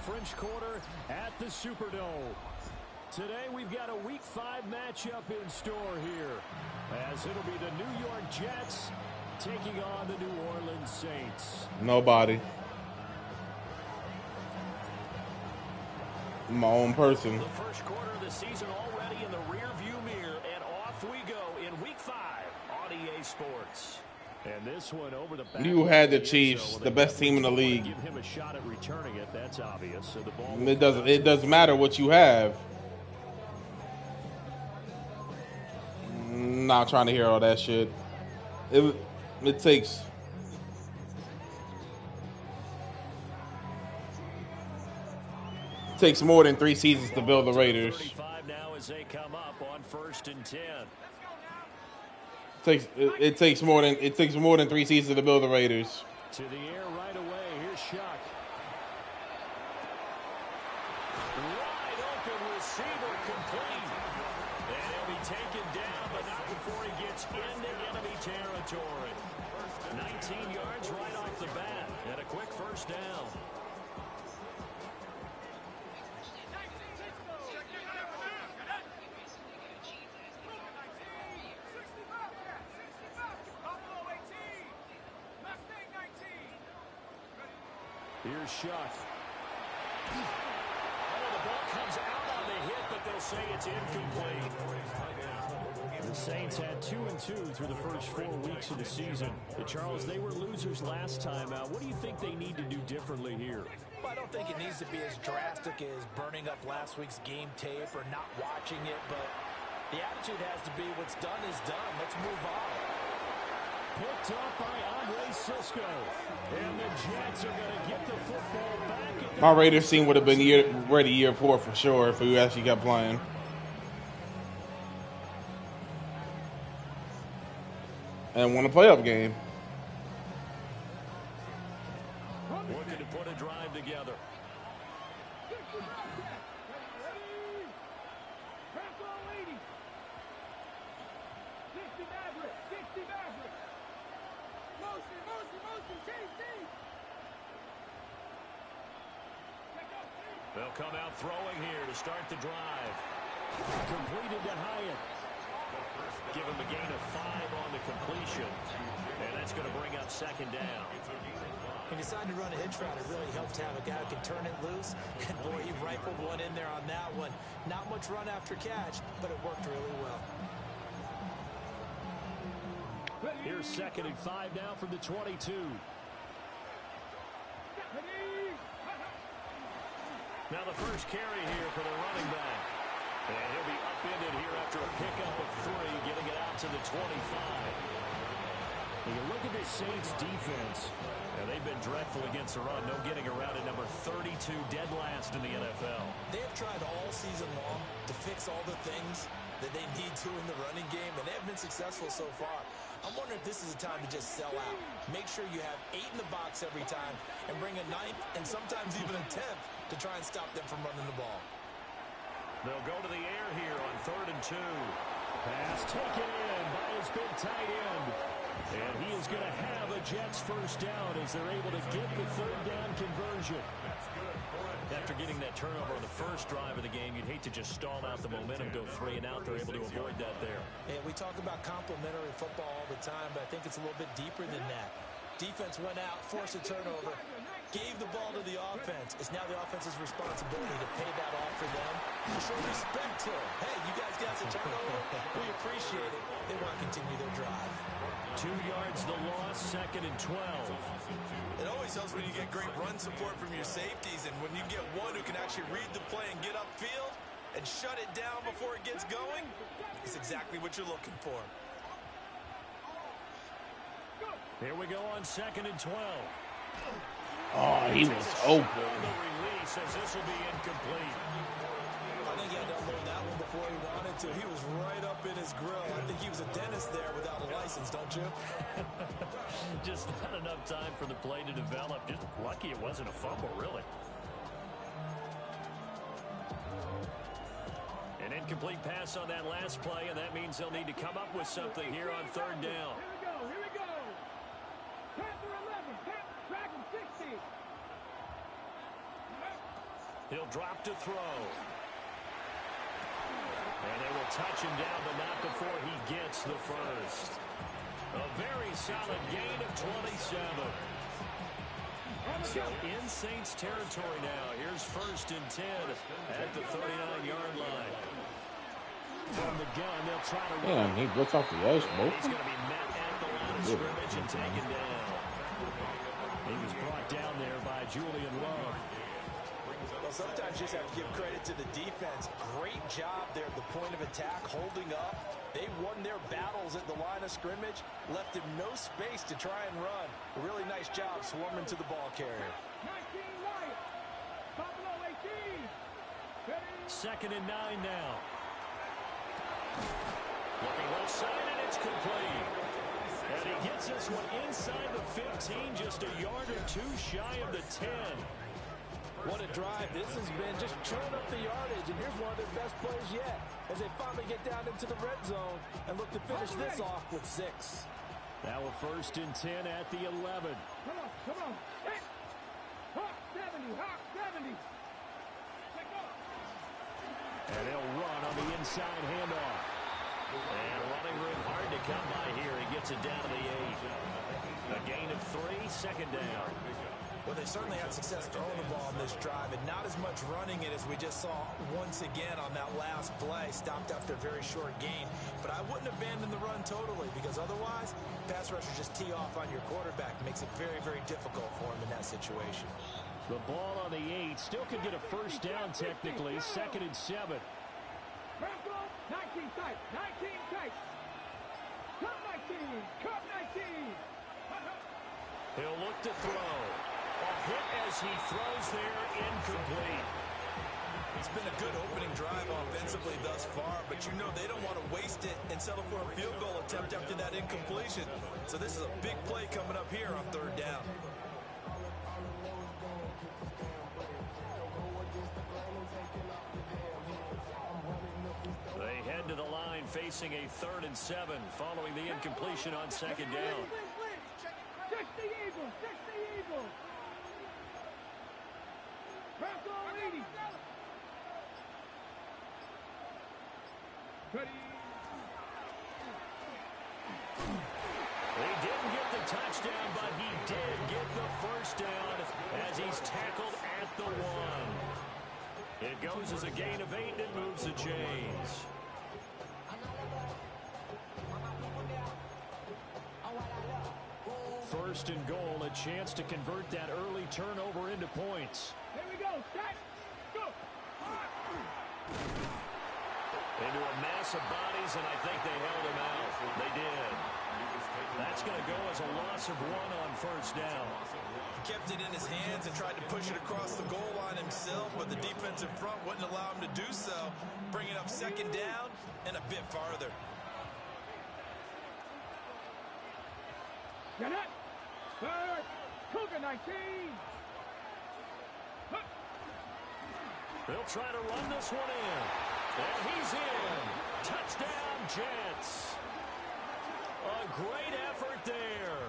French Quarter at the Superdome. Today we've got a Week 5 matchup in store here, as it'll be the New York Jets taking on the New Orleans Saints. Nobody. My own person. The first quarter of the season already in the rear-view mirror, and off we go in Week 5 on EA Sports. And this one over the back. You had the Chiefs, the best team in the league. Give him a shot at returning it. That's obvious. So the ball it doesn't matter what you have. Not trying to hear all that shit. It takes more than 3 seasons to build the Raiders. 35 now as they come up on 1st and 10. It takes more than 3 seasons to build the Raiders. To the air right away. Here's Shuck. Wide open receiver complete. And he'll be taken down, but not before he gets into enemy territory. 19 yards right off the bat, and a quick first down. Here's Shuck. Oh, the ball comes out on the hit, but they'll say it's incomplete. The Saints had 2-2 through the first 4 weeks of the season. Charles, they were losers last time out. What do you think they need to do differently here? Well, I don't think it needs to be as drastic as burning up last week's game tape or not watching it, but the attitude has to be what's done is done. Let's move on. Picked up by Andre Cisco. And the Jets are going to get the football back. My Raiders team would have been ready year 4 for sure if we actually kept playing. And won a playoff game. Looking to put a drive together. They'll come out throwing here to start the drive. Completed to Hyatt. Give him a gain of 5 on the completion. And that's going to bring up 2nd down. He decided to run a hitch route. It really helped to have a guy who can turn it loose. And boy, he rifled one in there on that one. Not much run after catch, but it worked really well. Here's 2nd and 5 now from the 22. Now the first carry here for the running back. And he'll be upended here after a pickup of 3, getting it out to the 25. When you look at this Saints defense, they've been dreadful against the run. No getting around at number 32, dead last in the NFL. They have tried all season long to fix all the things that they need to in the running game, and they have been successful so far. I'm wondering if this is a time to just sell out. Make sure you have 8 in the box every time and bring a 9th and sometimes even a 10th to try and stop them from running the ball. They'll go to the air here on 3rd and 2. Pass taken in by his big tight end. And he is going to have a Jets first down as they're able to get the 3rd down conversion. After getting that turnover on the first drive of the game, you'd hate to just stall out the momentum, go 3 and out. They're able to avoid that there. And we talk about complementary football all the time, but I think it's a little bit deeper than that. Defense went out, forced a turnover, gave the ball to the offense. It's now the offense's responsibility to pay that off for them. Show respect to them. Hey, you guys got some turnover. We appreciate it. They want to continue their drive. 2 yards the loss, 2nd and 12. It always helps when you get great run support from your safeties, and when you get one who can actually read the play and get upfield and shut it down before it gets going, it's exactly what you're looking for. Here we go on 2nd and 12. Oh, he was open. The release as this will be incomplete. I think he had to unload that one before he wanted to. He was right up in his grill. I think he was a dentist there without a license, don't you? Just not enough time for the play to develop. Just lucky it wasn't a fumble, really. An incomplete pass on that last play, and that means they'll need to come up with something here on 3rd down. Here we go. Panther 11, Dragon 60. He'll drop to throw. And they will touch him down, but not before he gets the first. A very solid gain of 27. So in Saints territory now. Here's 1st and 10 at the 39-yard line. From the gun, they'll try to run. Damn, he blitz off the edge, bro. He's going to be met at the line of scrimmage and taken down. He was brought down there by Julian Love. Well, sometimes you just have to give credit to the defense. Great job there at the point of attack, holding up. They won their battles at the line of scrimmage, left him no space to try and run. A really nice job swarming to the ball carrier. 2nd and 9 now. Looking left side, and it's complete. And he gets this one inside the 15, just a yard or two shy of the 10. What a drive this has been. Just churn up the yardage, and here's one of their best plays yet as they finally get down into the red zone and look to finish this off with 6. Now a 1st and 10 at the 11. Come on. Hey. Hawk 70. Let go. And they'll run on the inside handoff. And running room hard to come by here. He gets it down to the 8. A gain of 3, 2nd down. Well, they certainly had success throwing the ball in this drive, and not as much running it as we just saw once again on that last play. Stopped after a very short gain. But I wouldn't abandon the run totally, because otherwise, pass rushers just tee off on your quarterback. It makes it very, very difficult for him in that situation. The ball on the 8. Still could get a 1st down technically. 2nd and 7. 19 tight. Come 19. He'll look to throw. A hit as he throws there, incomplete. It's been a good opening drive offensively thus far, but you know they don't want to waste it and settle for a field goal attempt after that incompletion. So this is a big play coming up here on 3rd down. They head to the line facing a 3rd and 7 following the incompletion on 2nd down. 60 Eagles. Press on 80. Ready. He didn't get the touchdown, but he did get the 1st down as he's tackled at the 1. It goes as a gain of 8, and it moves the chains. 1st and goal, a chance to convert that early turnover into points. Here we go. Set. Go. Into a mass of bodies, and I think they held him out. They did. That's going to go as a loss of 1 on 1st down. He kept it in his hands and tried to push it across the goal line himself, but the defensive front wouldn't allow him to do so, bringing up 2nd down and a bit farther. Get it. 3rd. Cougar 19. They'll try to run this one in. And he's in. Touchdown, Jets. A great effort there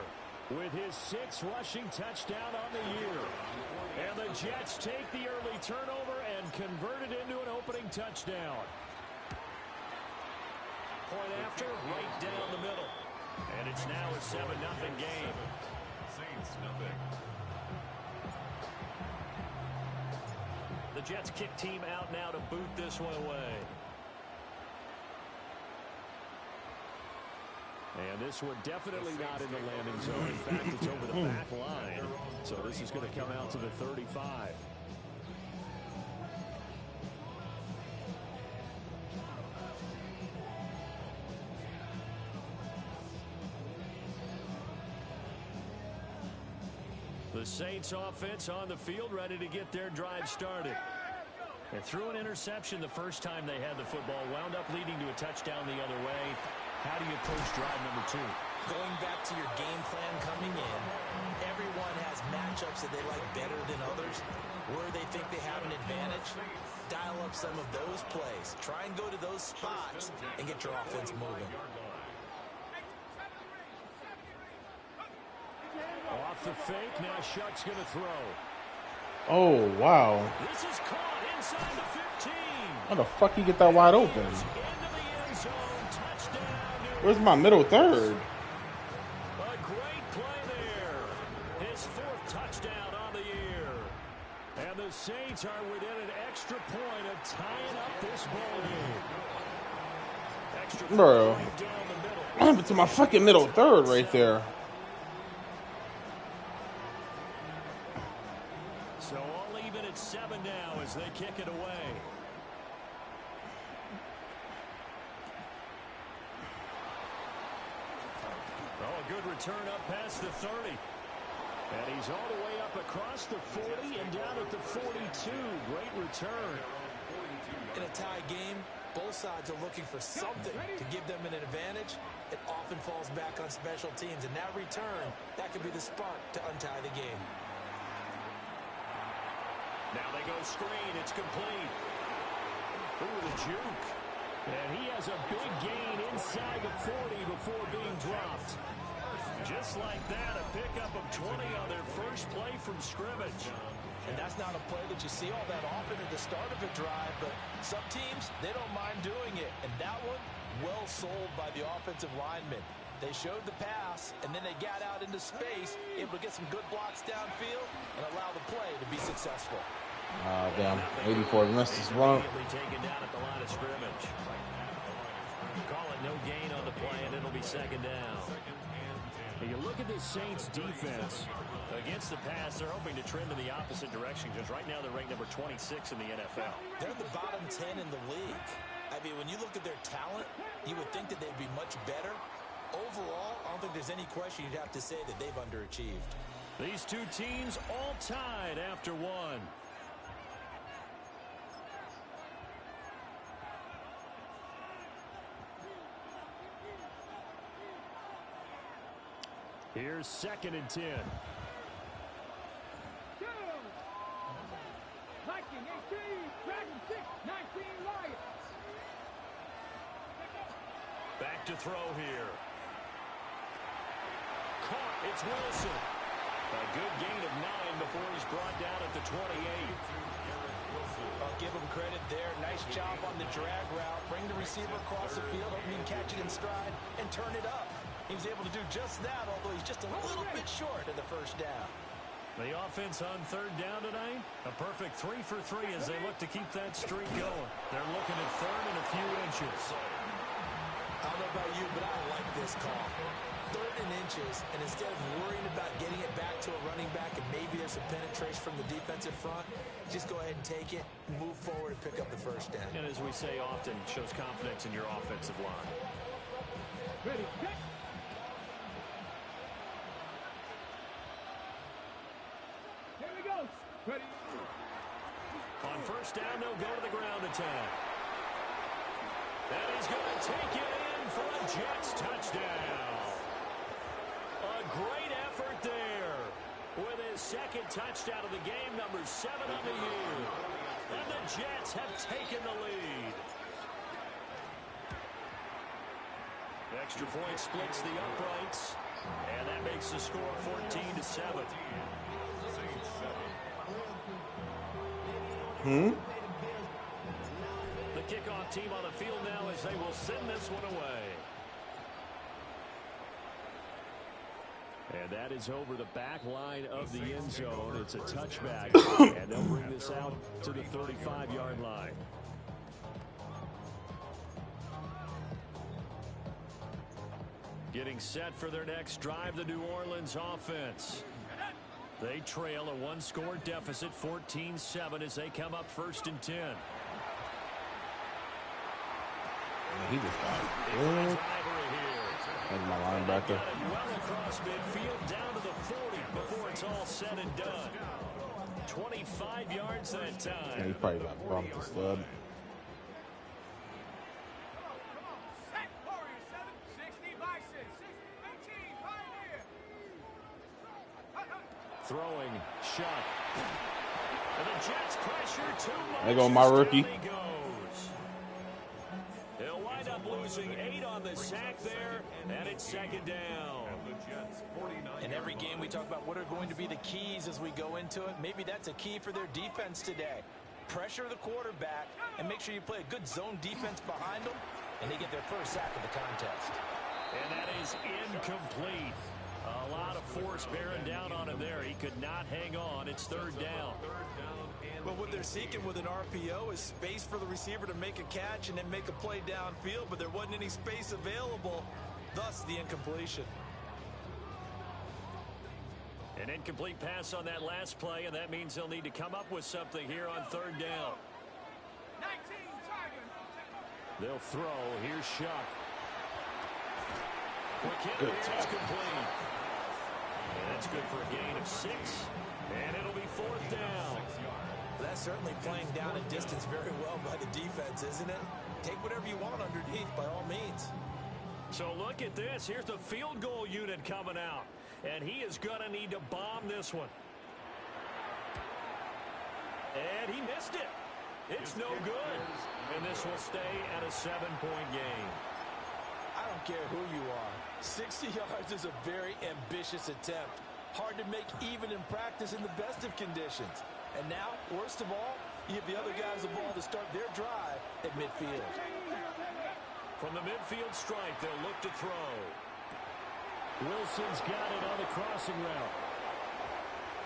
with his 6th rushing touchdown on the year. And the Jets take the early turnover and convert it into an opening touchdown. Point after, right down the middle. And it's now a 7-0 game. Saints nothing. The Jets kick team out now to boot this one away. And this one definitely not in the landing zone. In fact, it's over the back line. So this is going to come out to the 35. The Saints offense on the field, ready to get their drive started. They threw an interception the first time they had the football, wound up leading to a touchdown the other way. How do you approach drive number 2? Going back to your game plan coming in, everyone has matchups that they like better than others. Where they think they have an advantage, dial up some of those plays. Try and go to those spots and get your offense moving. Off the fake, now Shuck's going to throw. Oh, wow. This is caught inside the 15. How the fuck you get that wide open? Into the end zone. Touchdown. Where's my middle third? A great play there. His 4th touchdown on the year. And the Saints are within an extra point of tying up this ball game. Extra Bro. point down the middle. What happened to my fucking middle third right there? So all even at 7 now as they kick it away. Oh, a good return up past the 30. And he's all the way up across the 40 and down at the 42. Great return. In a tie game, both sides are looking for something to give them an advantage. It often falls back on special teams, and that return, that could be the spark to untie the game. Now they go screen. It's complete. Ooh, the juke. And he has a big gain inside the 40 before being dropped. Just like that, a pickup of 20 on their first play from scrimmage. And that's not a play that you see all that often at the start of a drive, but some teams, they don't mind doing it. And that one, well sold by the offensive lineman. They showed the pass, and then they got out into space, able to get some good blocks downfield and allow the play to be successful. Ah, damn. 84 missed his run. Taken down at the line of scrimmage. Call it no gain on the play, and it'll be 2nd down. And you look at this Saints defense against the pass, they're hoping to trend in the opposite direction because right now they're ranked number 26 in the NFL. They're the bottom 10 in the league. I mean, when you look at their talent, you would think that they'd be much better. Overall, I don't think there's any question you'd have to say that they've underachieved. These two teams all tied after 1. Here's 2nd and 10. 2. Viking 18, Dragon 6, 19 Lions. Back to throw here. Caught. It's Wilson. A good gain of 9 before he's brought down at the 28. I'll give him credit there. Nice job on the drag route. Bring the receiver across the field, hope he can catch it in stride and turn it up. He was able to do just that, although he's just a little bit short of the first down. The offense on 3rd down tonight, a perfect 3 for 3 as they look to keep that streak going. They're looking at 3rd and a few inches. I don't know about you, but I like this call. 3rd and inches, and instead of worrying about getting it back to a running back and maybe there's some penetration from the defensive front, just go ahead and take it, move forward, and pick up the first down. And as we say often, shows confidence in your offensive line. Ready, set. Here we go. Ready. On 1st down, they'll go to the ground attack. And he's going to take it in for a Jets touchdown. A great effort there with his 2nd touchdown of the game, number 7 on the year. And the Jets have taken the lead. The extra point splits the uprights, and that makes the score 14-7. The kickoff team on the field now as they will send this one away. And that is over the back line of the end zone. It's a touchback, and they'll bring this out to the 35-yard line. Getting set for their next drive, the New Orleans offense. They trail a 1-score deficit, 14-7, as they come up 1st and 10. He just got good. That's my linebacker. Well across midfield, down to the 40 before it's all said and done. 25 yards that time. Yeah, he probably got bumped the stud. Set. Warrior 7, 60 by 6, 18, Pioneer. Throwing, shot. And the Jets pressure too much. There go my rookie. He'll wind up losing 8 on on the sack there, and it's second down. In every game we talk about what are going to be the keys as we go into it. Maybe that's a key for their defense today. Pressure the quarterback and make sure you play a good zone defense behind them, and they get their first sack of the contest. And that is incomplete. A lot of force bearing down on him there. He could not hang on. It's third down. But what they're seeking with an RPO is space for the receiver to make a catch and then make a play downfield, but there wasn't any space available, thus the incompletion. An incomplete pass on that last play, and that means they'll need to come up with something here on third down. 19, They'll throw. Here's Shuck. Quick hit, and it's complete. And that's good for a gain of 6, and it'll be fourth down. That's certainly playing down a distance very well by the defense, isn't it? Take whatever you want underneath by all means. So look at this. Here's the field goal unit coming out. And he is going to need to bomb this one. And he missed it. It's no good. And this will stay at a 7-point game. I don't care who you are. 60 yards is a very ambitious attempt. Hard to make even in practice in the best of conditions. And now, worst of all, you give the other guys the ball to start their drive at midfield. From the midfield stripe, they'll look to throw. Wilson's got it on the crossing route.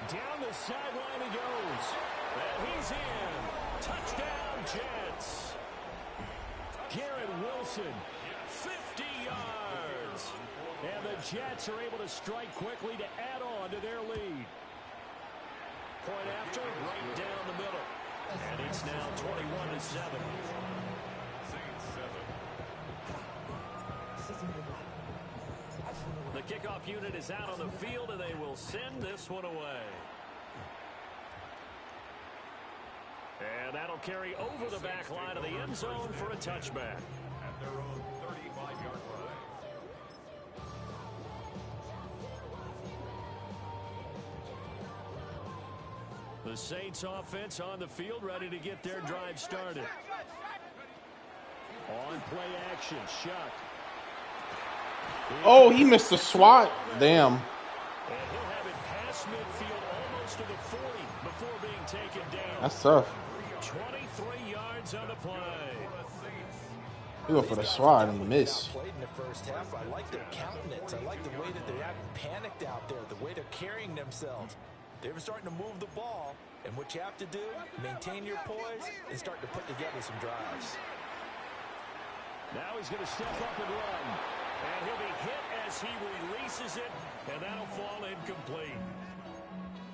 Down the sideline he goes. And he's in. Touchdown, Jets. Garrett Wilson, 50 yards. And the Jets are able to strike quickly to add on to their lead. Point after, right down the middle. And it's now 21-7. The kickoff unit is out on the field, and they will send this one away. And that'll carry over the back line of the end zone for a touchback. At their own 35-yard line. The Saints offense on the field, ready to get their drive started. On play action, Shuck. Oh, he missed the swat. Damn. And he'll have it past midfield almost to the 40 before being taken down. That's tough. 23 yards on the play. He went for the swat and the miss. Played in the first half. I like their countenance. I like the way that they haven't panicked out there, the way they're carrying themselves. They were starting to move the ball, and what you have to do, maintain your poise and start to put together some drives. Now he's going to step up and run. And he'll be hit as he releases it, and that'll fall incomplete.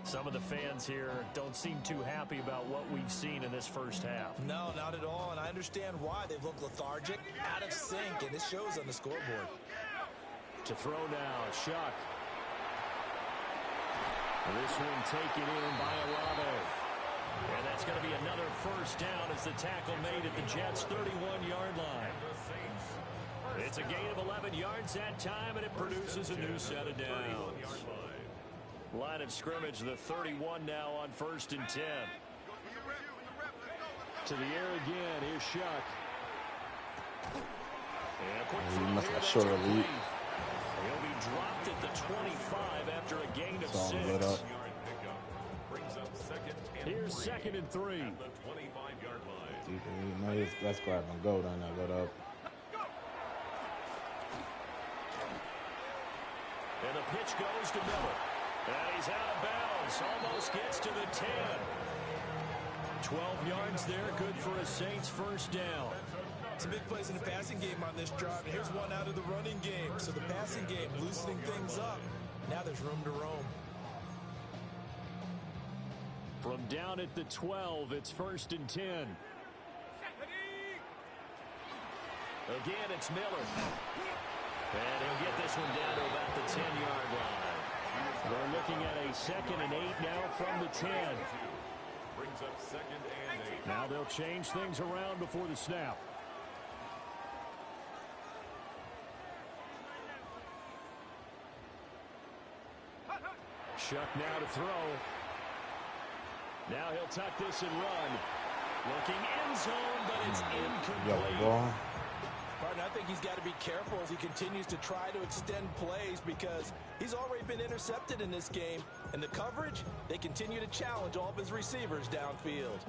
Some of the fans here don't seem too happy about what we've seen in this first half. No, not at all, and I understand why. They've looked lethargic, out of sync, and it shows on the scoreboard. To throw now, Shuck. This one taken in by Olave. And that's going to be another first down as the tackle made at the Jets' 31-yard line. It's a gain of 11 yards that time, and it produces a new set of downs. Line of scrimmage, the 31 now on 1st and 10. To the air again, here's Shuck. He must have short a lead. He'll be dropped at the 25 after a gain of 6. Here's 2nd and 3. That's grab and go down there, go up. And the pitch goes to Miller. And he's out of bounds. Almost gets to the 10. 12 yards there. Good for a Saints first down. Some big plays in the passing game on this drive. And here's one out of the running game. So the passing game loosening things up. Now there's room to roam. From down at the 12, it's 1st and 10. Again, it's Miller. And he'll get this one down to about the 10-yard line. They're looking at a 2nd and 8 now from the 10. Brings up 2nd and 8. Now they'll change things around before the snap. Shuck now to throw. Now he'll tuck this and run. Looking end zone, but it's incomplete. Part Partner, I think he's got to be careful as he continues to try to extend plays because he's already been intercepted in this game. And the coverage, they continue to challenge all of his receivers downfield.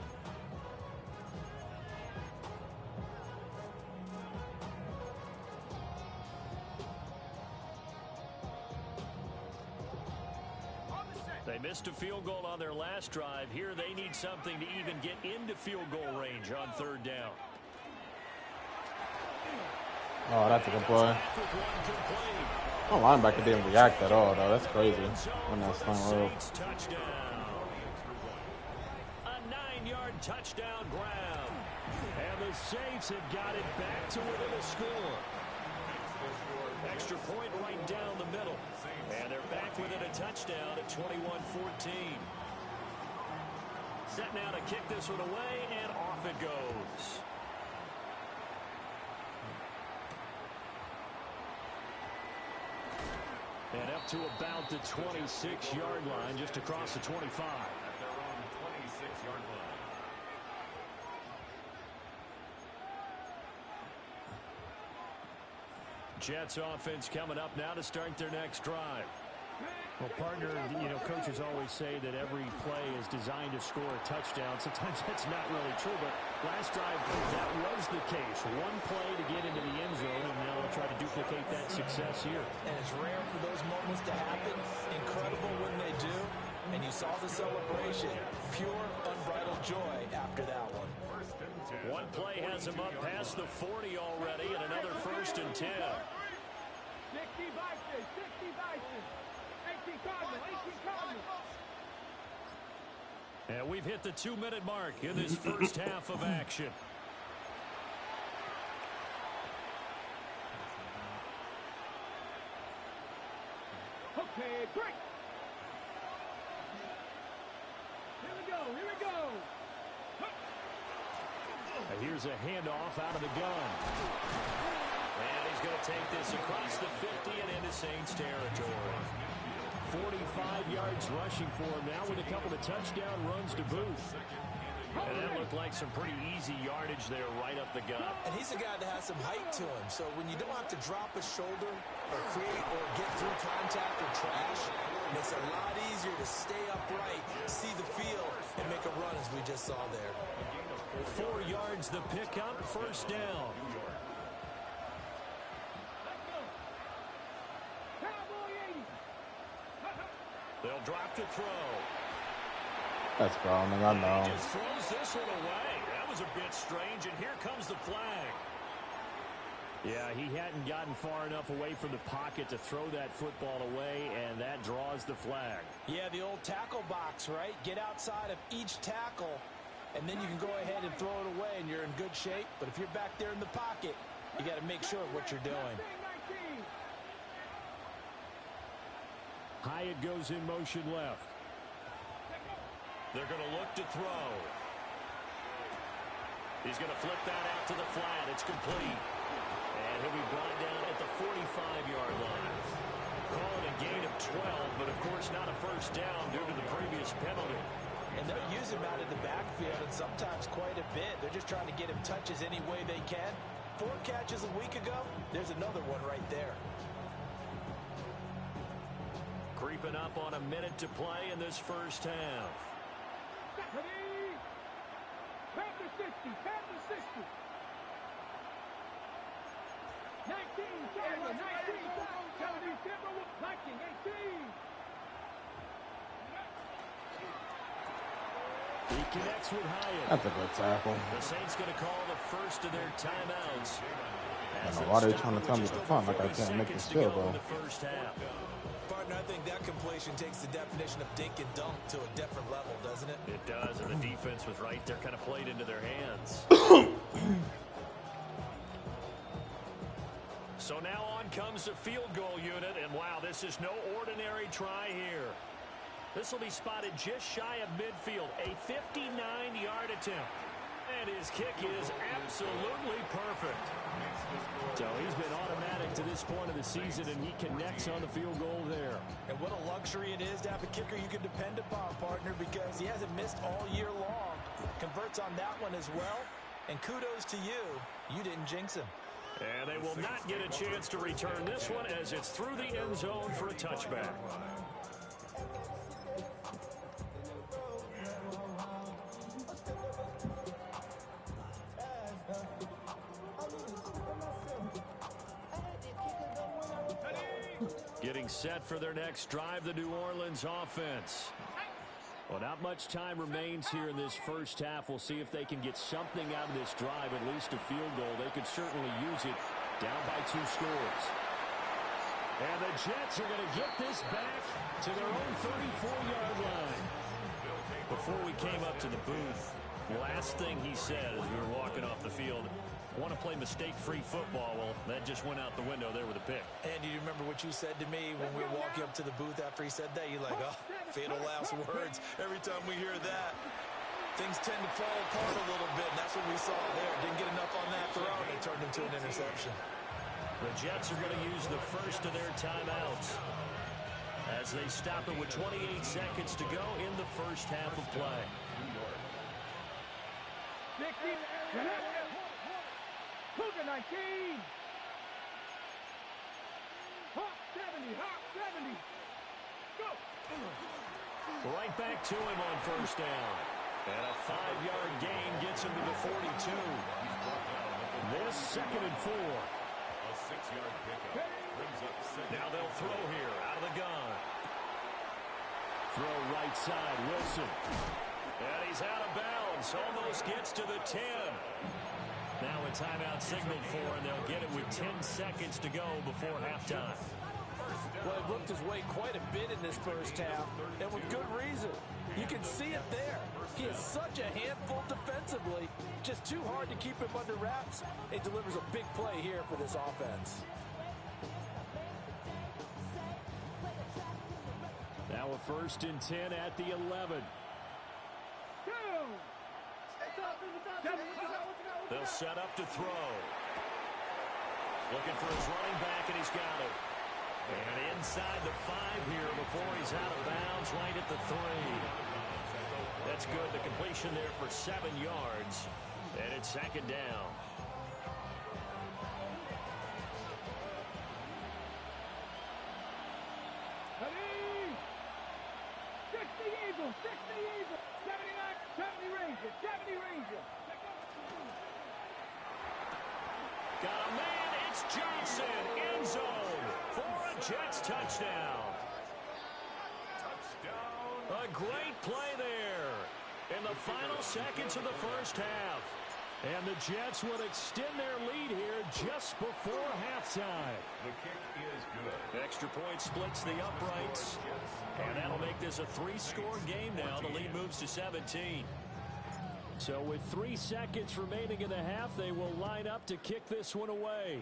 They missed a field goal on their last drive. Here they need something to even get into field goal range on third down. Oh, that's a good play. Oh, linebacker didn't react at all, though. That's crazy. On that slant rope. A 9-yard touchdown grab. And the Saints have got it back to within a score. Extra point right down the middle. And they're back within a touchdown at 21-14. Set now to kick this one away, and off it goes. And up to about the 26-yard line, just across the 25. At their own 26-yard line. Jets offense coming up now to start their next drive. Well, partner, you know, coaches always say that every play is designed to score a touchdown. Sometimes that's not really true, but last drive, that was the case. One play to get into the end zone, and now they'll try to duplicate that success here. And it's rare for those moments to happen. Incredible when they do. And you saw the celebration. Pure, unbridled joy after that one. One play has him up past the 40 already, and another 1st and 10. 60 Vikings, 60 Vikings. 18 Cardinals, 18 Cardinals. And we've hit the 2-minute mark in this first half of action. Okay, break. Here we go, here we go. Here's a handoff out of the gun. And he's going to take this across the 50 and into Saints territory. 45 yards rushing for him now with a couple of touchdown runs to boot. And that looked like some pretty easy yardage there right up the gut. And he's a guy that has some height to him. So when you don't have to drop a shoulder or create or get through contact or trash, it's a lot easier to stay upright, see the field, and make a run as we just saw there. 4 yards the pickup, 1st down. They'll drop to throw. That's grounding, I know. He just throws this one away. That was a bit strange, and here comes the flag. Yeah, he hadn't gotten far enough away from the pocket to throw that football away, and that draws the flag. Yeah, the old tackle box, right? Get outside of each tackle, and then you can go ahead and throw it away, and you're in good shape. But if you're back there in the pocket, you got to make sure of what you're doing. Hyatt goes in motion left. They're going to look to throw. He's going to flip that out to the flat. It's complete. And he'll be brought down at the 45-yard line. Call it a gain of 12, but of course not a 1st down due to the previous penalty. And they'll use him out in the backfield, and sometimes quite a bit. They're just trying to get him touches any way they can. 4 catches a week ago, there's another one right there. Creeping up on a minute to play in this first half. Ready? Panther 60, Panther 60. 19, Timber, 19, Kennedy, Timber, Viking, 18. He connects with Hyatt. That's a good tackle. The Saints going to call the first of their timeouts. I don't know why they're trying to tell me to punt like I can't make this field goal. Partner, I think that completion takes the definition of dink and dunk to a different level, doesn't it? It does, and the defense was right there, kind of played into their hands. So now on comes the field goal unit, and wow, this is no ordinary try here. This will be spotted just shy of midfield, a 59-yard attempt. And his kick is absolutely perfect. So he's been automatic to this point of the season, and he connects on the field goal there. And what a luxury it is to have a kicker you can depend upon, partner, because he hasn't missed all year long. Converts on that one as well. And kudos to you. You didn't jinx him. And they will not get a chance to return this one as it's through the end zone for a touchback. Getting set for their next drive, the New Orleans offense. Well, not much time remains here in this first half. We'll see if they can get something out of this drive, at least a field goal. They could certainly use it down by 2 scores. And the Jets are going to get this back to their own 34-yard line. Before we came up to the booth, last thing he said as we were walking off the field, want to play mistake-free football. Well, that just went out the window there with a pick. And do you remember what you said to me when we were walking up to the booth after he said that? You're like, oh, fatal last words. Every time we hear that, things tend to fall apart a little bit. And that's what we saw there. Didn't get enough on that throw, and it turned into an interception. The Jets are going to use the first of their timeouts as they stop it with 28 seconds to go in the first half of play. 60, Cougar 19. Hawk 70, Hawk 70. Go. Right back to him on first down. And a 5-yard gain gets him to the 42. This 2nd and 4. A 6-yard pickup brings up 2nd. Now they'll throw here out of the gun. Throw right side, Wilson. And he's out of bounds. Almost gets to the 10. Now a timeout signaled for, and they'll get it with 10 seconds to go before halftime. Well, it looked his way quite a bit in this first half, and with good reason. You can see it there. He is such a handful defensively. Just too hard to keep him under wraps. He delivers a big play here for this offense. Now a 1st and 10 at the 11. They'll set up to throw. Looking for his running back, and he's got it. And inside the 5 here before he's out of bounds, right at the 3. That's good. The completion there for 7 yards. And it's 2nd down. Ready? 60 Eagles, 60 Eagles. 79, 70 Rangers, 70 Rangers. Got a man. It's Johnson. End zone for a Jets touchdown. Touchdown. A great play there in the final seconds of the first half. And the Jets will extend their lead here just before halftime. The kick is good. Extra point splits the uprights. And that'll make this a 3-score game now. The lead moves to 17. So with 3 seconds remaining in the half, they will line up to kick this one away.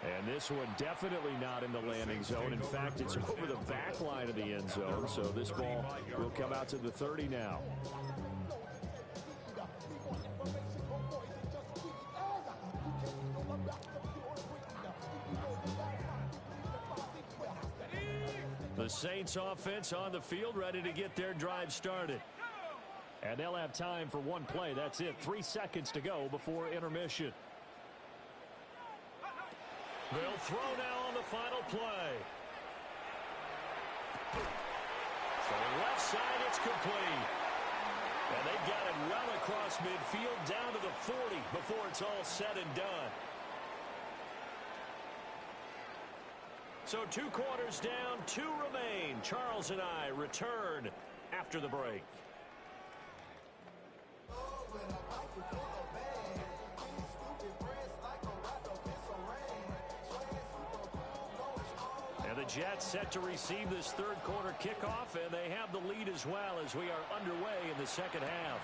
And this one definitely not in the landing zone. In fact, it's over the back line of the end zone. So this ball will come out to the 30 now. The Saints offense on the field, ready to get their drive started. And they'll have time for one play. That's it. 3 seconds to go before intermission. They'll throw now on the final play. So left side, it's complete. And they've got it well across midfield down to the 40 before it's all said and done. So 2 quarters down, 2 remain. Charles and I return after the break. And the Jets set to receive this 3rd quarter kickoff, and they have the lead as well as we are underway in the 2nd half.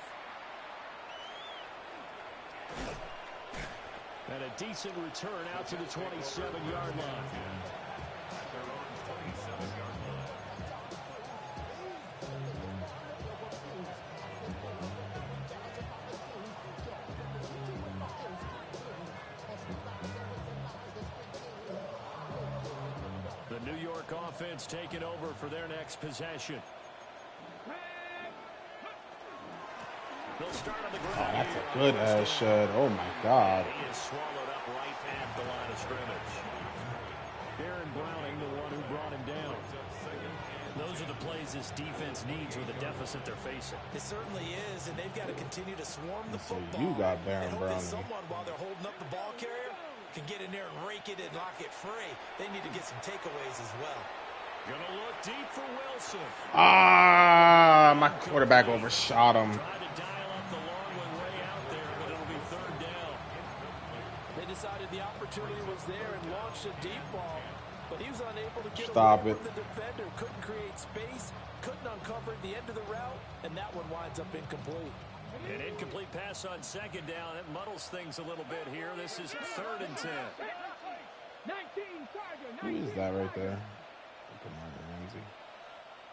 And a decent return out to the 27-yard line. At their own 27-yard line. The New York offense taking over for their next possession. They'll start on the Oh, ground. that's a good ass shot. Oh my God. He is swallowed up right at the line of scrimmage. Aaron Browning, the one who brought him down. Those are the plays this defense needs with the deficit they're facing. It certainly is, and they've got to continue to swarm the So football. you got Baron and hope Browning. that someone, while they're holding up the ball carrier, can get in there and rake it and lock it free. They need to get some takeaways as well. Gonna look deep for Wilson. Ah, my quarterback overshot him. Tried to dial up the long one way out there, but it'll be third down. They decided the opportunity was there and launched a deep ball, but he was unable to get away from the defender. Couldn't create space, couldn't uncover the end of the route, and that one winds up incomplete. An incomplete pass on second down. It muddles things a little bit here. This is 3rd and 10. 19 Charger, Who is that right there?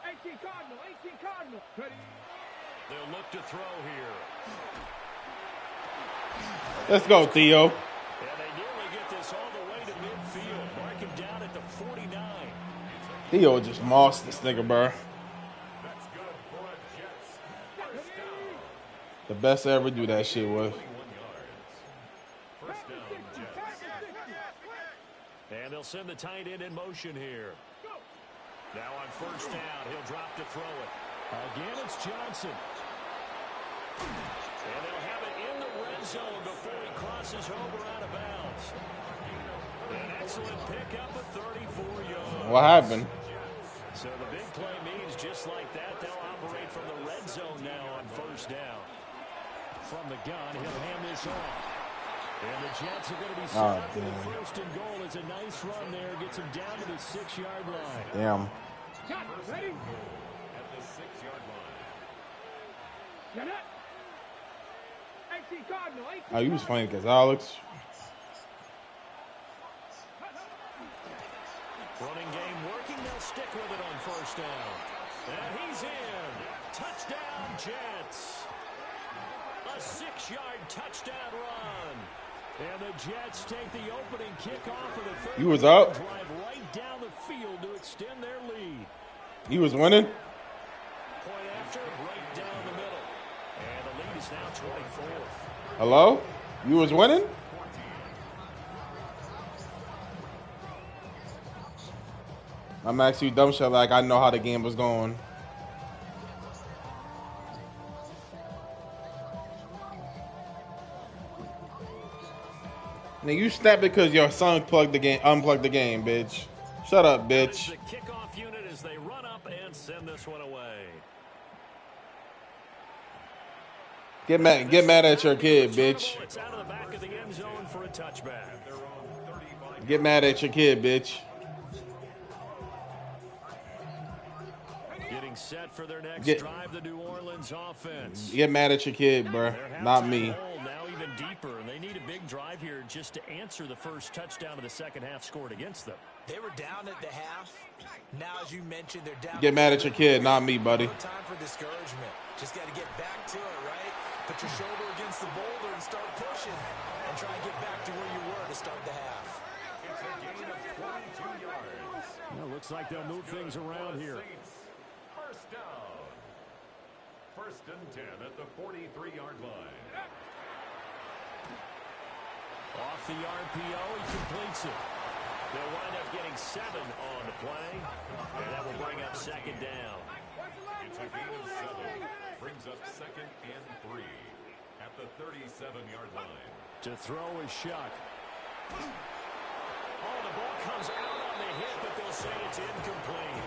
18 Cardinal, 18 Cardinal. Ready? They'll look to throw here. Let's go, Theo. And they nearly get this all the way to midfield. Mark him down at the 49. Theo just mossed this nigga, bro. That's good for a Jets. First down. The best I ever do that shit with. 21 yards. First down, Jets. And they'll send the tight end in motion here. Now on first down, he'll drop to throw it. Again, it's Johnson. And they'll have it in the red zone before he crosses over out of bounds. An excellent pickup of 34 yards. What happened? So the big play means just like that, they'll operate from the red zone now on first down. From the gun, he'll hand this off. And the Jets are going to be set Oh, up for the damn. first and goal. It's a nice run there. Gets him down to the 6-yard line. Damn. Shot, ready? At the 6-yard line. You're not. 18 Cardinal, 18 Oh, you was playing against Alex. Running game working, they'll stick with it on first down. And he's in. Touchdown, Jets. A 6-yard touchdown run. And the Jets take the opening kickoff of the third. You was up. Drive right down the field to extend their lead. You was winning. Point after, right down the middle. And the lead is now 24. Hello? You was winning? I'm asking you dumb shit like I know how the game was going. Now you snap because your son unplugged the game, bitch. Shut up, bitch. The kickoff unit as they run up and send this one away. Get mad at your kid, bitch. It's out of the back of the end zone for a touchback. Get mad at your kid, bitch. Getting set for their next drive, the New Orleans offense. Get mad at your kid, bruh. Not me. Now even deeper, and they need a big drive here just to answer the first touchdown of the second half scored against them. They were down at the half. Now, as you mentioned, they're down. Get mad at your kid, not me, buddy. No time for discouragement. Just got to get back to it, right? Put your shoulder against the boulder and start pushing. And try and get back to where you were to start the half. It's a gain of 22 yards. Well, looks like they'll move things around here. First down. First and 10 at the 43-yard line. Off the RPO, he completes it. They'll wind up getting 7 on the play, and that will bring up second down. It's a gain of 7. Brings up second and 3 at the 37-yard line. To throw is Shuck. Oh, the ball comes out on the hit, but they'll say it's incomplete.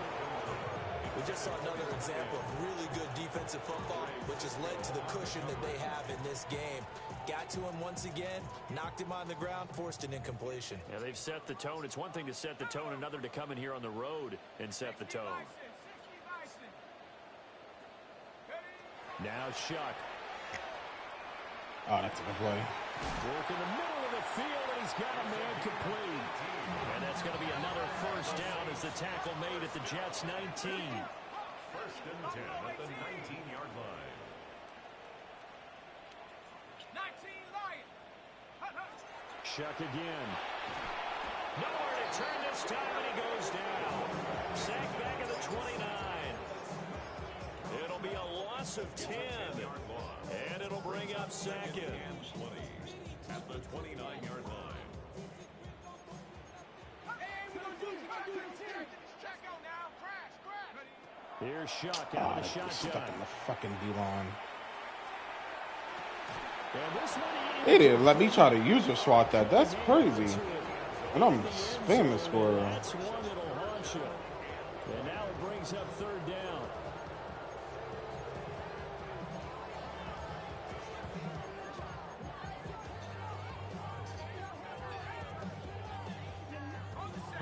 We just saw another example of really good defensive football, which has led to the cushion that they have in this game. Got to him once again, knocked him on the ground, forced an incompletion. Yeah, they've set the tone. It's one thing to set the tone, another to come in here on the road and set the tone. Now Shuck. Oh, that's a good play. Work in the middle of the field, and he's got a man complete. And that's going to be another first down as the tackle made at the Jets' 19. First and 10 at the 19-yard line. 19 Lions. Shuck again. Nowhere to turn this time, and he goes down. Sacked back at the 29. It'll be a loss of 10. And it'll up second. At the 29-yard line. Here's Shuck out of the shotgun. Stuck in the fucking D-line. And this one They didn't let me try to user swap that. That's crazy. And I'm spamming scorer. That's one that'll haunt you. And now it brings up third down.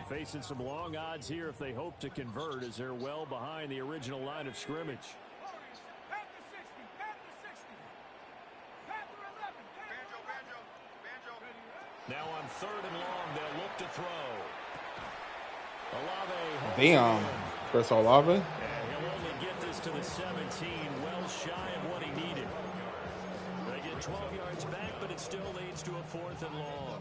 Facing some long odds here if they hope to convert, as they're well behind the original line of scrimmage. Now on third and long, they'll look to throw. Olave. Damn. Chris Olave. And he'll only get this to the 17, well shy of what he needed. They get 12 yards back, but it still leads to a 4th and long.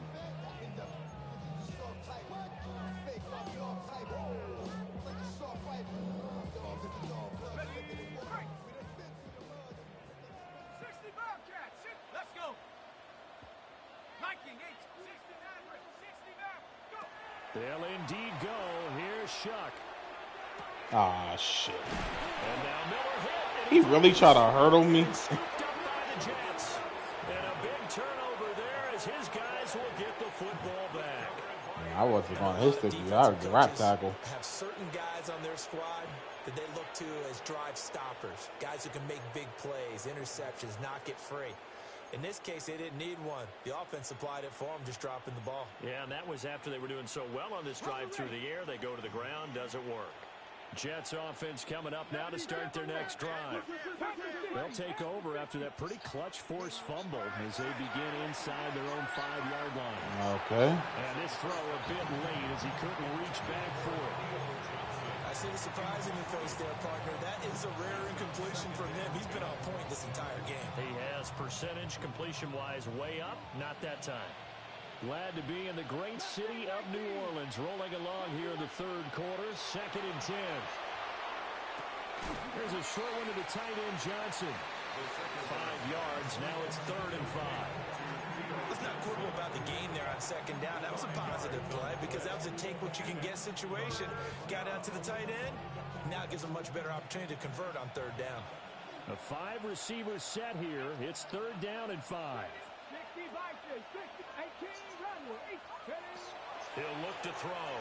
They'll indeed go. Here's Shuck. Ah, shit. And now Miller hit. He really tried to hurdle me. Scooped up by the Jets. And a big turnover there as his guys will get the football back. I wasn't on his sticky. I was a rap tackle. Have certain guys on their squad that they look to as drive stoppers. Guys who can make big plays, interceptions, knock it free. In this case, they didn't need one. The offense supplied it for them, just dropping the ball. Yeah, and that was after they were doing so well on this drive through the air. They go to the ground, doesn't work. Jets offense coming up now to start their next drive. They'll take over after that pretty clutch forced fumble as they begin inside their own 5-yard line. Okay. And this throw a bit late as he couldn't reach back for it. I see the surprise in your face there, partner. That is a rare incompletion from him. He's been on point this entire game. He has percentage completion-wise way up, not that time. Glad to be in the great city of New Orleans, rolling along here in the third quarter, 2nd and 10. Here's a short one to the tight end, Johnson. 5 yards, now it's 3rd and 5. Let's not quibble about the gain there on 2nd down. That was a positive play because that was a take-what-you-can-get situation. Got out to the tight end. Now it gives a much better opportunity to convert on 3rd down. A 5-receiver set here. It's 3rd down and 5. He'll look to throw.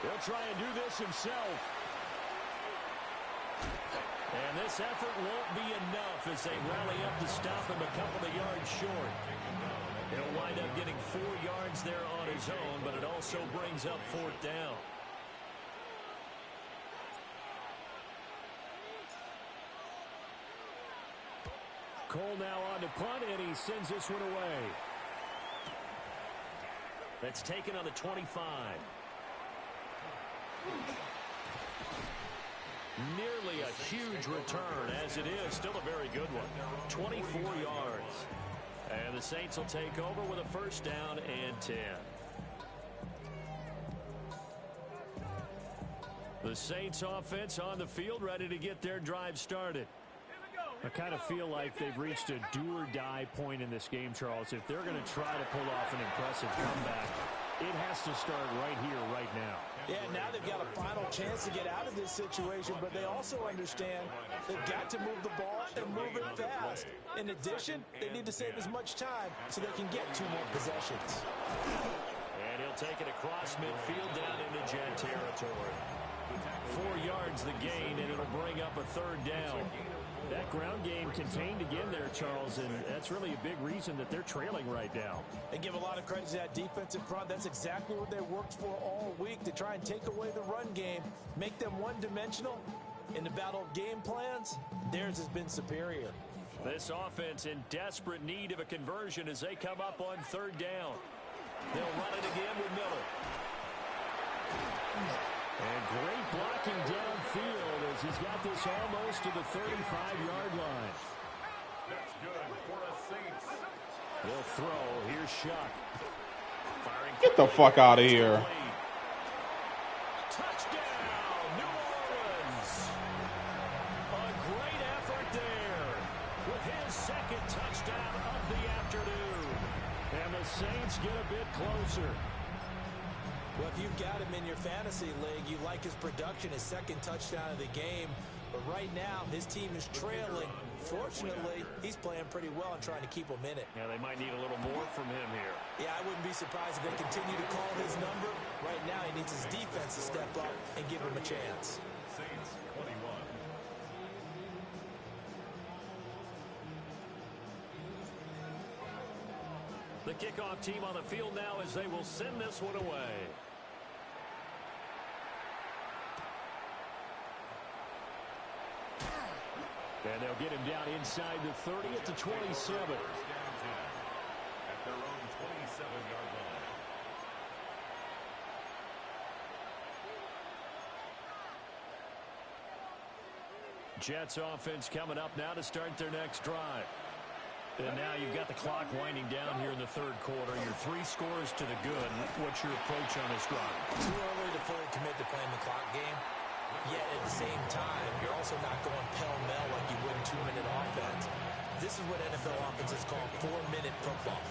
He'll try and do this himself. And this effort won't be enough as they rally up to stop him a couple of yards short. He'll wind up getting 4 yards there on his own, but it also brings up 4th down. Cole now on to punt, and he sends this one away. That's taken on the 25. Nearly a huge return, as it is. Still a very good one. 24 yards. And the Saints will take over with a 1st down and 10. The Saints offense on the field, ready to get their drive started. I kind of feel like they've reached a do-or-die point in this game, Charles. If they're going to try to pull off an impressive comeback, it has to start right here, right now. Yeah, now they've got a final chance to get out of this situation, but they also understand they've got to move the ball and move it fast. In addition, they need to save as much time so they can get 2 more possessions. And he'll take it across midfield down into Jet territory. 4 yards the gain, and it'll bring up a 3rd down. That ground game contained again there, Charles, and that's really a big reason that they're trailing right now. They give a lot of credit to that defensive front. That's exactly what they worked for all week, to try and take away the run game, make them one-dimensional. In the battle of game plans, theirs has been superior. This offense in desperate need of a conversion as they come up on 3rd down. They'll run it again with Miller. And great blocking downfield as he's got this almost to the 35-yard line. That's good for a Saints. They'll throw. Here's Shuck. Firing. Get the fuck out of here. Touchdown, New Orleans. A great effort there with him the second touchdown of the afternoon. And the Saints get a bit closer. Well, if you've got him in your fantasy league, you like his production, his second touchdown of the game. But right now, his team is trailing. Fortunately, he's playing pretty well and trying to keep them in it. Yeah, they might need a little more from him here. Yeah, I wouldn't be surprised if they continue to call his number. Right now, he needs his defense to step up and give him a chance. Saints 21. The kickoff team on the field now as they will send this one away. And they'll get him down inside the 30 at the 27. First down 10 at their own 27-yard line. Jets offense coming up now to start their next drive. And now you've got the clock winding down here in the third quarter. Your 3 scores to the good. What's your approach on this drive? Too early to fully commit to playing the clock game. Yet at the same time, you're also not going pell-mell like you would in 2-minute offense. This is what NFL offenses call 4-minute football.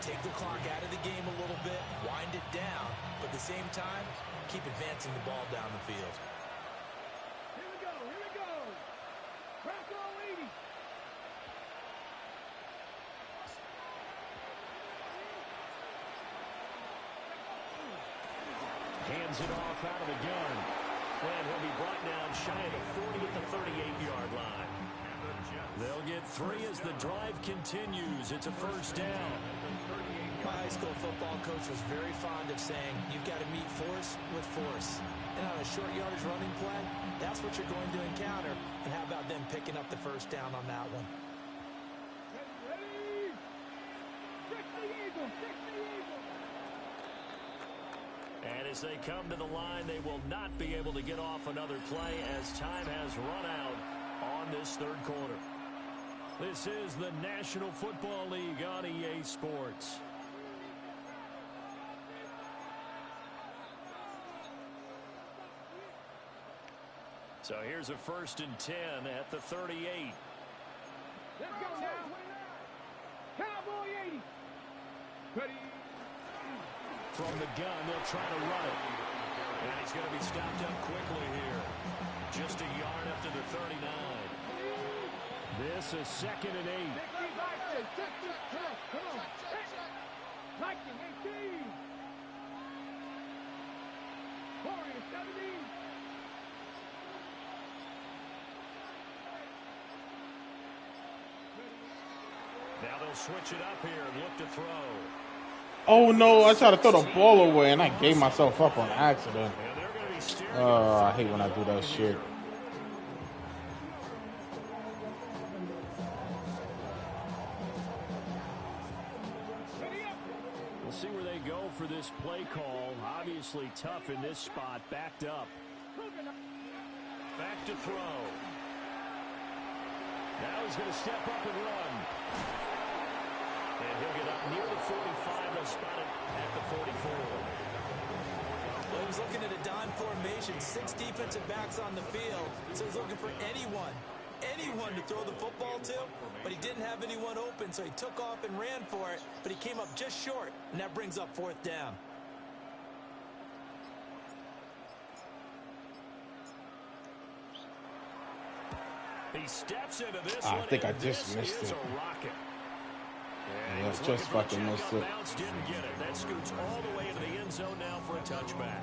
Take the clock out of the game a little bit, wind it down, but at the same time, keep advancing the ball down the field. Here we go, here we go. Bronco 80. Hands it off out of the gun. And he'll be brought down shy of the 40 at the 38-yard line. They'll get 3 as the drive continues. It's a first down. My high school football coach was very fond of saying, you've got to meet force with force. And on a short yardage running play, that's what you're going to encounter. And how about them picking up the first down on that one? Ready? 60 Eagles, 60 Eagles. And as they come to the line, they will not be able to get off another play as time has run out on this third quarter. This is the National Football League on EA Sports. So here's a 1st and 10 at the 38. Let's go now. Cowboy 80. Ready? From the gun, they'll try to run it. And he's going to be stopped up quickly here. Just a yard up to the 39. This is 2nd and 8. 60, come on. Viking 18. 40 to 70. Now they'll switch it up here and look to throw. Oh no, I tried to throw the ball away and I gave myself up on accident. I hate when I do that shit. We'll see where they go for this play call. Obviously tough in this spot. Backed up. Back to throw. Now he's going to step up and run. And he'll get up near the 45. They'll spot it at the 44. Well, he was looking at a dime formation, 6 defensive backs on the field. So he's looking for anyone to throw the football to, but he didn't have anyone open, so he took off and ran for it, but he came up just short, and that brings up 4th down. He steps into this I one, think I and just this missed is it. a rocket. And Yeah, he's just looking for a fucking check missed on it. bounce, didn't get it. That scoots all the way into the end zone now for a touchback.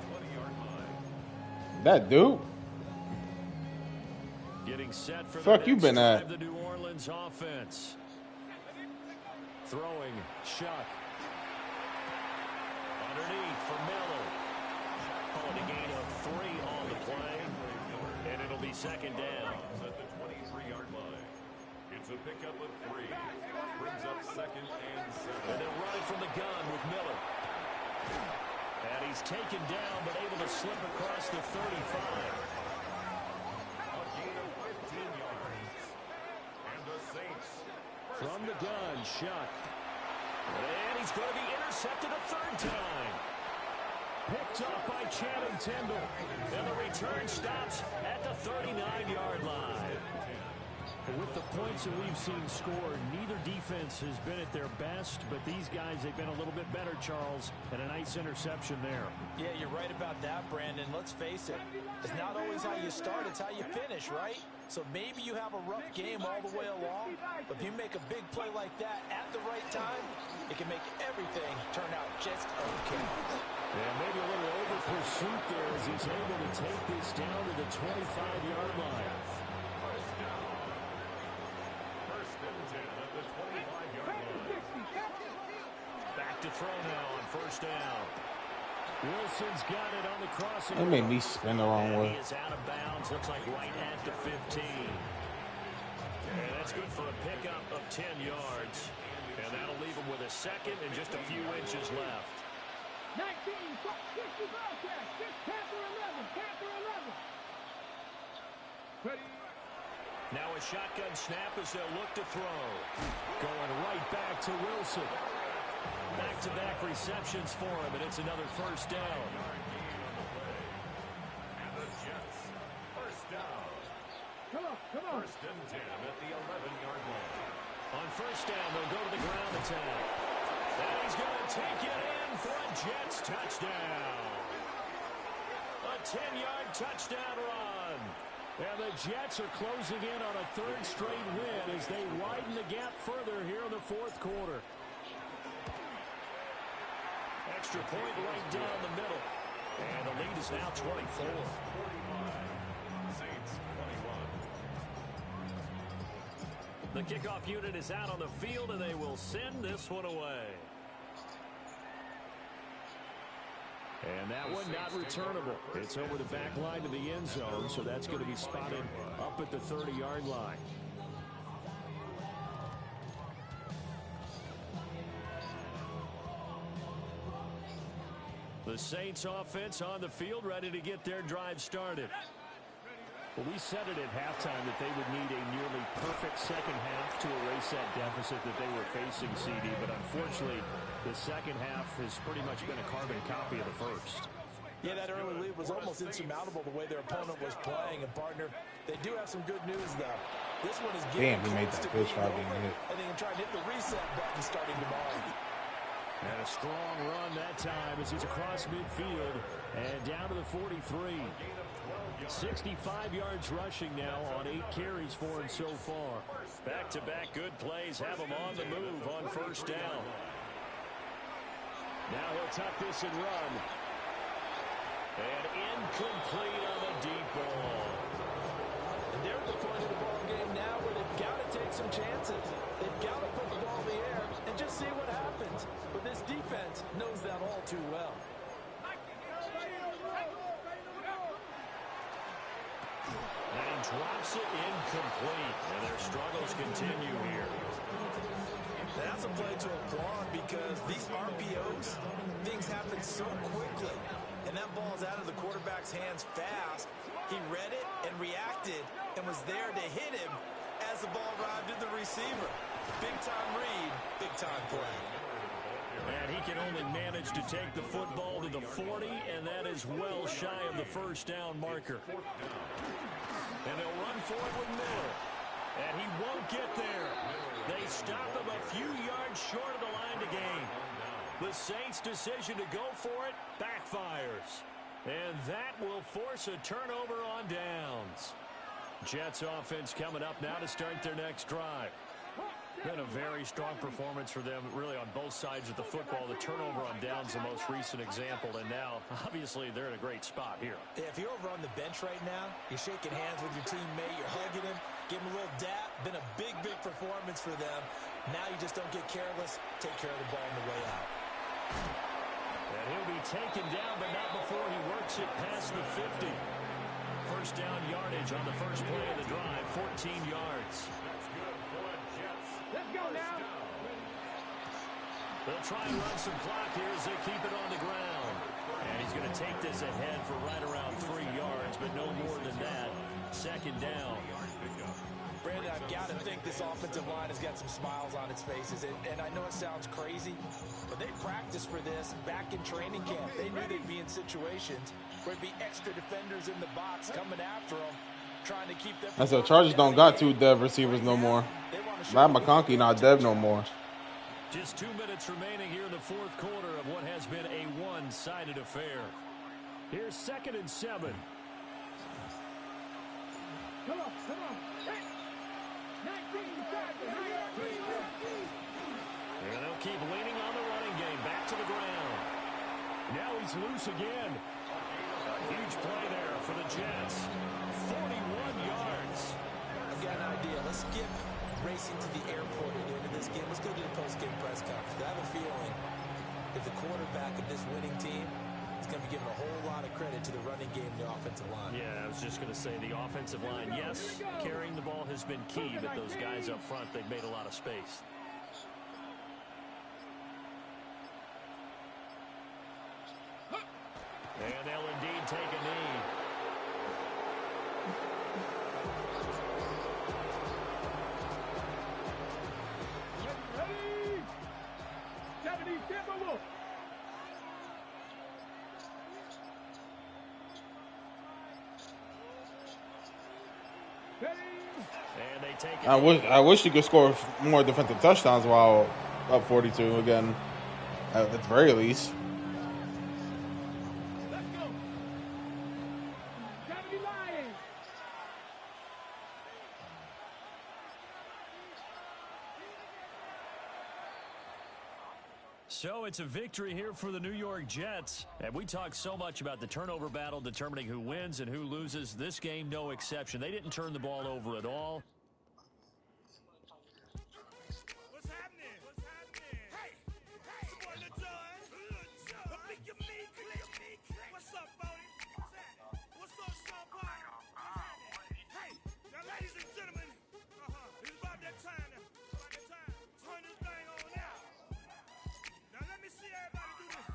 That dude? Getting set for Fuck the you next been drive, at? the New Orleans offense. Throwing, Shuck. Underneath for Miller. Calling a gain of 3 on the play. And it'll be 2nd down. At the 23-yard line. It's a pickup of 3. Brings up 2nd and 7. And they'll run it from the gun with Miller. And he's taken down, but able to slip across the 35. A gain of 15 yards. And the Saints. From the gun, Shuck. And he's going to be intercepted a 3rd time. Picked up by Channing Tindall. And the return stops at the 39-yard line. With the points that we've seen scored, neither defense has been at their best, but these guys, they've been a little bit better, Charles, and a nice interception there. Yeah, you're right about that, Brandon. Let's face it, it's not always how you start, it's how you finish, right? So maybe you have a rough game all the way along, but if you make a big play like that at the right time, it can make everything turn out just okay. And maybe a little over pursuit there as he's able to take this down to the 25-yard line. First and 10 at the 25-yard line. Back to throw now on first down. Wilson's got it on the crossing. It made me spin the wrong way. He is out of bounds. Looks like right at the 15. And that's good for a pickup of 10 yards. And that'll leave him with a second and just a few inches left. 19, 60 broadcast, 6, Panther 11, Panther 11. Ready. Now a shotgun snap as they'll look to throw. Going right back to Wilson. Back-to-back receptions for him, and it's another first down. And the Jets, first down. Come on. First and 10 at the 11-yard line. On first down, they'll go to the ground attack. And he's going to take it in for a Jets touchdown. A 10-yard touchdown run. And the Jets are closing in on a third straight win as they widen the gap further here in the fourth quarter. Extra point right down the middle. And the lead is now 24. 45. Saints 21. The kickoff unit is out on the field, and they will send this one away. And that one not returnable. It's over the back line to the end zone, so that's going to be spotted up at the 30-yard line. The Saints offense on the field, ready to get their drive started. Well, we said it at halftime that they would need a nearly perfect second half to erase that deficit that they were facing, CD. But unfortunately, the second half has pretty much been a carbon copy of the first. Yeah, that early lead was almost insurmountable the way their opponent was playing. And, partner, they do have some good news, though. This one is getting Damn, he made that good shot being hit. and they can try and hit the reset button starting tomorrow. And a strong run that time as he's across midfield and down to the 43. 65 yards rushing now on 8 carries for him so far. Back-to-back good plays have him on the move on first down. Now he'll tuck this and run. And incomplete on the deep ball. And they're at the point of the ball game now where they've got to take some chances. They've got to put the ball in the air and just see what happens. But this defense knows that all too well. And he drops it incomplete. And their struggles continue here. That's a play to applaud because these RPOs, things happen so quickly. And that ball's out of the quarterback's hands fast. He read it and reacted and was there to hit him as the ball arrived at the receiver. Big-time read, big-time play. And he can only manage to take the football to the 40, and that is well shy of the first down marker. And they'll run for it with Miller. And he won't get there. They stop him a few yards short of the line to gain. The Saints' decision to go for it backfires. And that will force a turnover on downs. Jets offense coming up now to start their next drive. Been a very strong performance for them, really, on both sides of the football. The turnover on downs, the most recent example, and now, obviously, they're in a great spot here. Yeah, if you're over on the bench right now, you're shaking hands with your teammate, you're hugging him, giving him a little dap. Been a big, big performance for them. Now you just don't get careless. Take care of the ball on the way out. And he'll be taken down, but not before he works it past the 50. First down yardage on the first play of the drive, 14 yards. Let's go now. They'll try and run some clock here as they keep it on the ground. And he's going to take this ahead for right around 3 yards, but no more than that. Second down. Brandon, I've got to think this offensive line has got some smiles on its faces. And I know it sounds crazy, but they practiced for this back in training camp. They knew they'd be in situations where there'd be extra defenders in the box coming after them. trying to keep them. That's the Chargers don't got 2 dev receivers no more. Matt McConkey not dev no more. Just 2 minutes remaining here in the fourth quarter of what has been a one-sided affair. Here's 2nd and 7. Come on, come on. 19 seconds. And they'll keep leaning on the running game. Back to the ground. Now he's loose again. A huge play there for the Jets. 41 yards. I've got an idea. Let's skip racing to the airport at the end of this game. Let's go to the post-game press conference. I have a feeling if the quarterback of this winning team is going to be given a whole lot of credit to the running game and the offensive line. Yeah, I was just going to say the offensive line, yes, carrying the ball has been key, but those guys up front, they've made a lot of space. And they'll indeed take a knee. Ready? 70, Timberwolves. And they take it. I wish you could score more defensive touchdowns while up 42 again, at the very least. Let's go. 70 Lions. So it's a victory here for the New York Jets. And we talk so much about the turnover battle determining who wins and who loses. This game, no exception. They didn't turn the ball over at all. What's happening? What's happening? Hey, it's your boy Lil Jon. But think you me, click. What's up, Bodie? What's up, Sean Paul? Hey, now ladies and gentlemen, it's about that time now. Turn this thing on out. Now let me see everybody do this.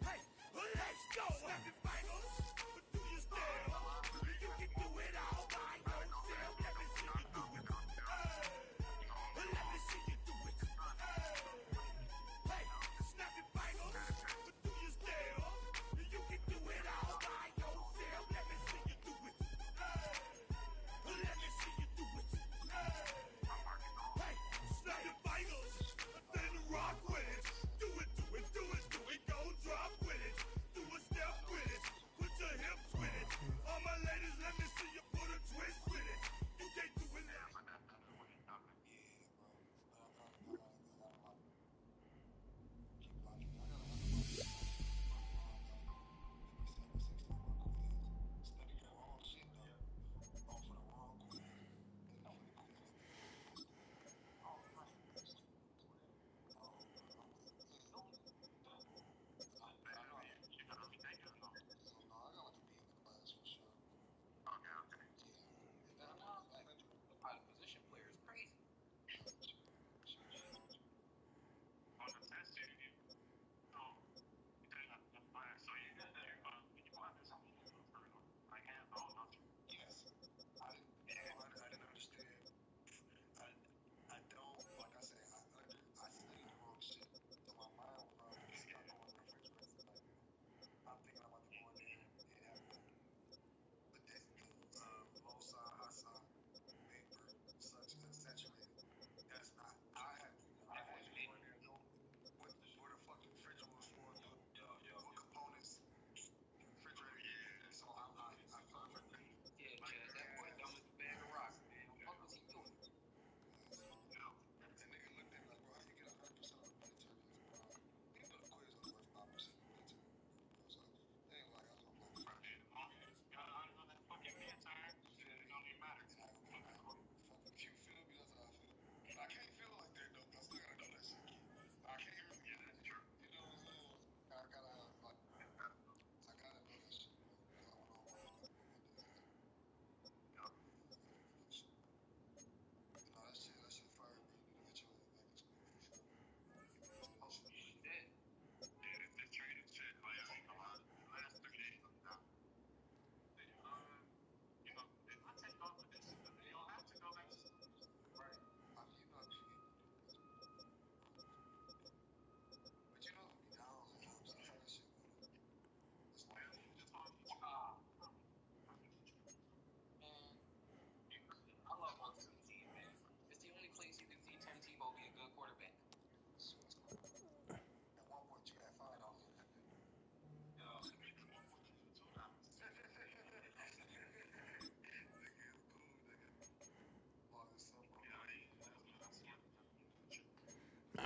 Hey, let's go. Happy fingers, but do you still? You can do it all by yourself.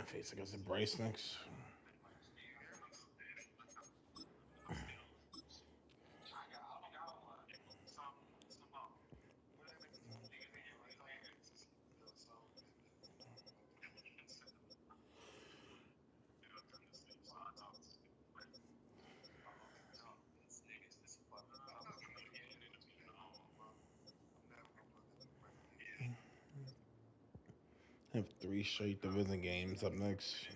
Face against the Brace next. Have 3 straight division games up next.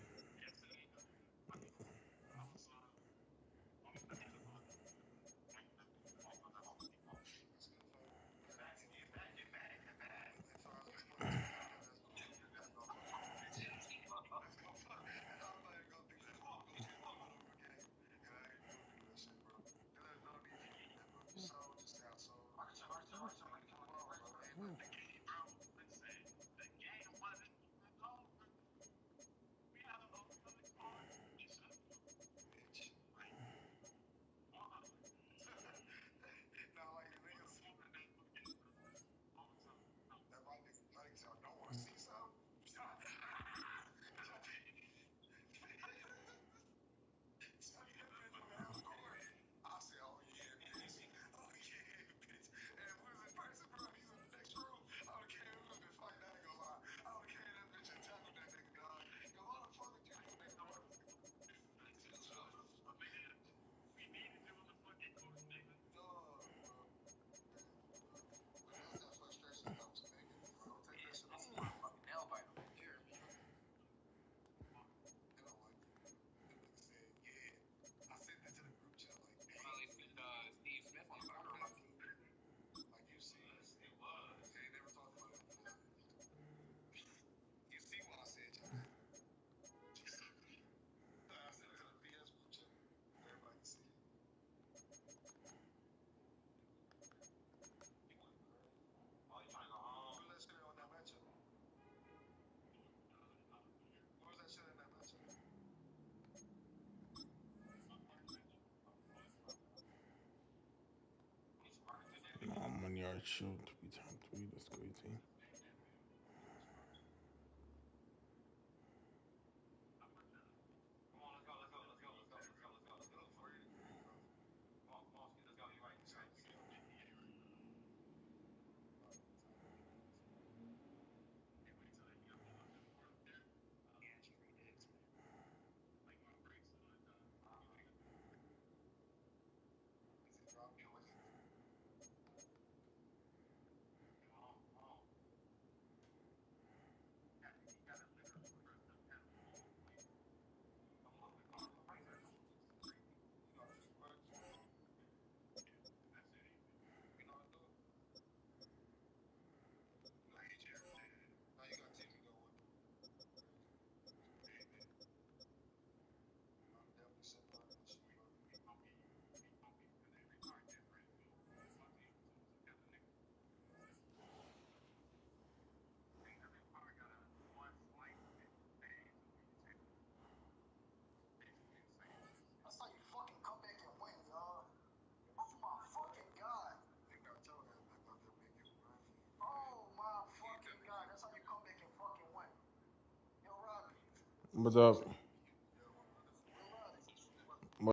Oh, 1 yard shoot. 3 times 3. That's crazy. What's up?